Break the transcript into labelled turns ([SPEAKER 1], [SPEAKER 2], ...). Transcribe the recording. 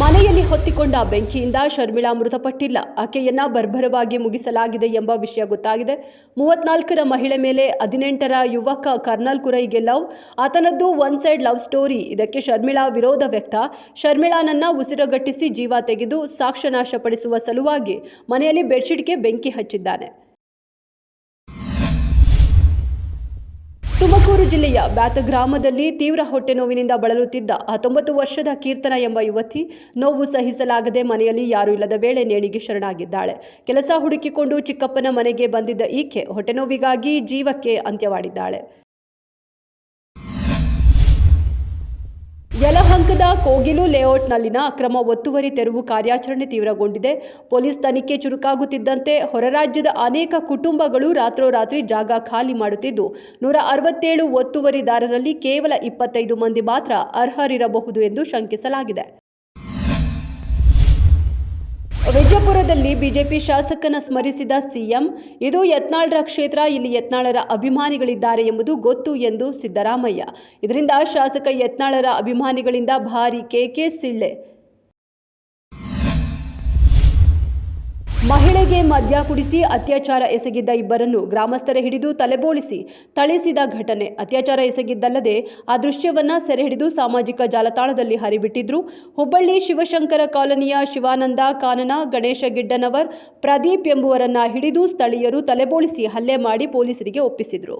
[SPEAKER 1] ಮನೆಯಲ್ಲಿ ಹೊತ್ತಿಕೊಂಡ ಬೆಂಕಿಯಿಂದ ಶರ್ಮಿಳಾ ಮೃತಪಟ್ಟಿಲ್ಲ. ಆಕೆಯನ್ನ ಬರ್ಬರವಾಗಿ ಮುಗಿಸಲಾಗಿದೆ ಎಂಬ ವಿಷಯ ಗೊತ್ತಾಗಿದೆ. 34ರ ಮಹಿಳೆ ಮೇಲೆ 18ರ ಯುವಕ ಕರ್ನಲ್ ಕುರೈಗೆ ಲವ್. ಆತನದ್ದು ಒನ್ ಸೈಡ್ ಲವ್ ಸ್ಟೋರಿ. ಇದಕ್ಕೆ ಶರ್ಮಿಳಾ ವಿರೋಧ ವ್ಯಕ್ತ. ಶರ್ಮಿಳಾನನ್ನ ಉಸಿರುಗಟ್ಟಿಸಿ ಜೀವ ತೆಗೆದು ಸಾಕ್ಷ್ಯ ನಾಶಪಡಿಸುವ ಸಲುವಾಗಿ ಮನೆಯಲ್ಲಿ ಬೆಡ್ಶೀಟ್ಗೆ ಬೆಂಕಿ ಹಚ್ಚಿದ್ದಾನೆ. ತುಮಕೂರು ಜಿಲ್ಲೆಯ ಬ್ಯಾತ ಗ್ರಾಮದಲ್ಲಿ ತೀವ್ರ ಹೊಟ್ಟೆ ನೋವಿನಿಂದ ಬಳಲುತ್ತಿದ್ದ 19 ವರ್ಷದ ಕೀರ್ತನ ಎಂಬ ಯುವತಿ ನೋವು ಸಹಿಸಲಾಗದೆ ಮನೆಯಲ್ಲಿ ಯಾರೂ ಇಲ್ಲದ ವೇಳೆ ನೇಣಿಗೆ ಶರಣಾಗಿದ್ದಾಳೆ. ಕೆಲಸ ಹುಡುಕಿಕೊಂಡು ಚಿಕ್ಕಪ್ಪನ ಮನೆಗೆ ಬಂದಿದ್ದ ಈಕೆ ಹೊಟ್ಟೆ ನೋವಿಗಾಗಿ ಜೀವಕ್ಕೆ ಅಂತ್ಯವಾಡಿದ್ದಾಳೆ. ಯಲಹಂಕದ ಕೋಗಿಲು ಲೇಔಟ್ನಲ್ಲಿನ ಅಕ್ರಮ ಒತ್ತುವರಿ ತೆರವು ಕಾರ್ಯಾಚರಣೆ ತೀವ್ರಗೊಂಡಿದೆ. ಪೊಲೀಸ್ ತನಿಖೆ ಚುರುಕಾಗುತ್ತಿದ್ದಂತೆ ಹೊರರಾಜ್ಯದ ಅನೇಕ ಕುಟುಂಬಗಳು ರಾತ್ರೋರಾತ್ರಿ ಜಾಗ ಖಾಲಿ ಮಾಡುತ್ತಿದ್ದು 167 ಒತ್ತುವರಿದಾರರಲ್ಲಿ ಕೇವಲ 25 ಮಂದಿ ಮಾತ್ರ ಅರ್ಹರಿರಬಹುದು ಎಂದು ಶಂಕಿಸಲಾಗಿದೆ. ವಿಜಯಪುರದಲ್ಲಿ ಬಿಜೆಪಿ ಶಾಸಕನ ಸ್ಮರಿಸಿದ ಸಿಎಂ, ಇದು ಯತ್ನಾಳ್ರ ಕ್ಷೇತ್ರ, ಇಲ್ಲಿ ಯತ್ನಾಳರ ಅಭಿಮಾನಿಗಳಿದ್ದಾರೆ ಎಂಬುದು ಗೊತ್ತು ಎಂದು ಸಿದ್ದರಾಮಯ್ಯ. ಇದರಿಂದ ಶಾಸಕ ಯತ್ನಾಳರ ಅಭಿಮಾನಿಗಳಿಂದ ಭಾರೀ ಕೇಕೆ, ಸಿಳ್ಳೆ. ಮಹಿಳೆಗೆ ಮದ್ಯ ಕುಡಿಸಿ ಅತ್ಯಾಚಾರ ಎಸಗಿದ್ದ ಇಬ್ಬರನ್ನು ಗ್ರಾಮಸ್ಥರೇ ಹಿಡಿದು ತಲೆಬೋಳಿಸಿ ಥಳಿಸಿದ ಘಟನೆ. ಅತ್ಯಾಚಾರ ಎಸಗಿದ್ದಲ್ಲದೆ ಆ ದೃಶ್ಯವನ್ನ ಸೆರೆ ಹಿಡಿದು ಸಾಮಾಜಿಕ ಜಾಲತಾಣದಲ್ಲಿ ಹರಿಬಿಟ್ಟಿದ್ರು. ಹುಬ್ಬಳ್ಳಿ ಶಿವಶಂಕರ ಕಾಲೋನಿಯ ಶಿವಾನಂದ ಕಾನನ, ಗಣೇಶ ಗಿಡ್ಡನವರ್, ಪ್ರದೀಪ್ ಎಂಬುವರನ್ನ ಹಿಡಿದು ಸ್ಥಳೀಯರು ತಲೆಬೋಳಿಸಿ ಹಲ್ಲೆ ಮಾಡಿ ಪೊಲೀಸರಿಗೆ ಒಪ್ಪಿಸಿದ್ರು.